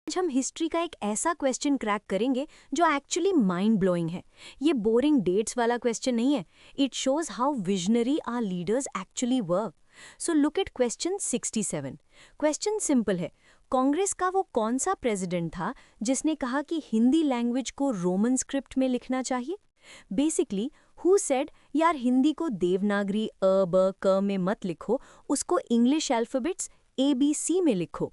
आज हम हिस्ट्री का एक ऐसा क्वेश्चन क्रैक करेंगे जो एक्चुअली माइंड ब्लोइंग है। ये बोरिंग डेट्स वाला क्वेश्चन नहीं है। It shows how visionary our leaders actually were. So look at question 67। Question simple है। कांग्रेस का वो कौन सा प्रेसिडेंट था जिसने कहा कि हिंदी लैंग्वेज को रोमन स्क्रिप्ट में लिखना चाहिए? बेसिकली हु सेड यार हिंदी को देवनागरी क में मत लिखो, उसको इंग्लिश अल्फाबेट्स ABC में लिखो?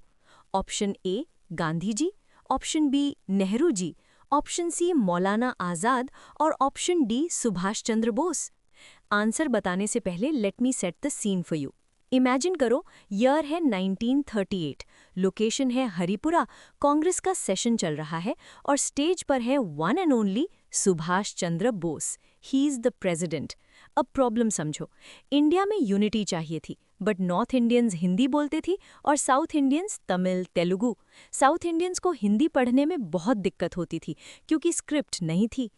Option A Gandhi ji, option B Nehru ji, option C Maulana Azad और option D Subhash Chandra Bose. Answer बताने से पहले let me set the scene for you. Imagine करो, ईयर है 1938, लोकेशन है हरिपुरा, कांग्रेस का सेशन चल रहा है और स्टेज पर है one and only Subhash Chandra Bose. He is the president. अब प्रॉब्लम समझो। इंडिया में यूनिटी चाहिए थी, बट नॉर्थ इंडियंस हिंदी बोलते थी और south Indians Tamil Telugu. South Indians को हिंदी पढ़ने में बहुत दिक्कत होती थी क्योंकि स्क्रिप्ट नहीं थी।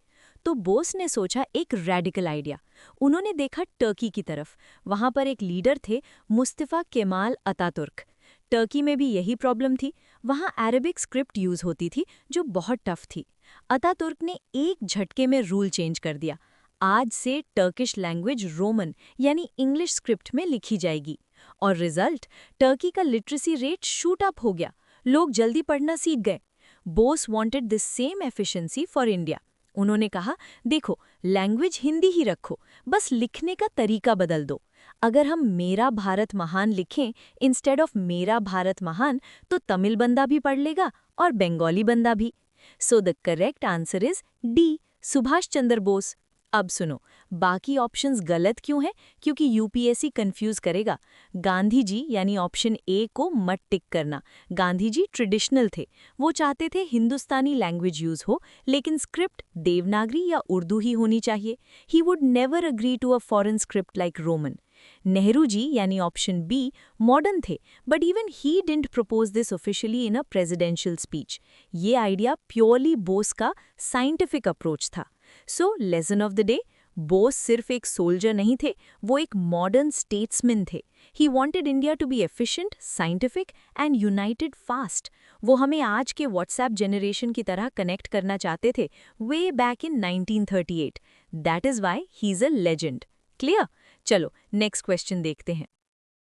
तो बोस ने सोचा एक रेडिकल आइडिया। उन्होंने देखा टर्की की तरफ। वहां पर एक लीडर थे, मुस्तफा केमाल अतातुर्क। टर्की में भी यही प्रॉब्लम थी। वहां अरेबिक स्क्रिप्ट यूज होती थी जो बहुत टफ थी। अतातुर्क ने एक झटके में रूल चेंज कर दिया। आज से टर्किश लैंग्वेज रोमन यानी इंग्लिश स्क्रिप्ट में लिखी जाएगी। और रिजल्ट, टर्की का लिटरेसी रेट शूट अप हो गया। लोग जल्दी पढ़ना सीख गए। Bose wanted this same efficiency for India. उन्होंने कहा, देखो लैंग्वेज हिंदी ही रखो, बस लिखने का तरीका बदल दो। अगर हम मेरा भारत महान लिखें इंस्टेड ऑफ मेरा भारत महान, तो तमिल बंदा भी पढ़ लेगा और बंगाली बंदा भी। So the correct answer is D, Subhash Chandra Bose. अब सुनो, बाकी ऑप्शंस गलत क्यों हैं? क्योंकि यूपीएससी कंफ्यूज करेगा। गांधी जी यानी ऑप्शन ए को मत टिक करना। गांधी जी ट्रेडिशनल थे। वो चाहते थे हिंदुस्तानी लैंग्वेज यूज हो, लेकिन स्क्रिप्ट देवनागरी या उर्दू ही होनी चाहिए। He would never agree to a foreign script like Roman. Nehru ji यानी ऑप्शन बी मॉडर्न थे, but even he didn't propose this officially in a presidential speech. ये आइडिया प्योरली बोस का साइंटिफिक अप्रोच था। So lesson of the day, Bose सिर्फ एक soldier नहीं थे, वो एक मॉडर्न स्टेट्समैन थे। He wanted India to be efficient, scientific and united fast. वो हमें आज के व्हाट्सएप जनरेशन की तरह कनेक्ट करना चाहते थे, way back in 1938। That is why he is a legend. Clear? चलो नेक्स्ट क्वेश्चन देखते हैं।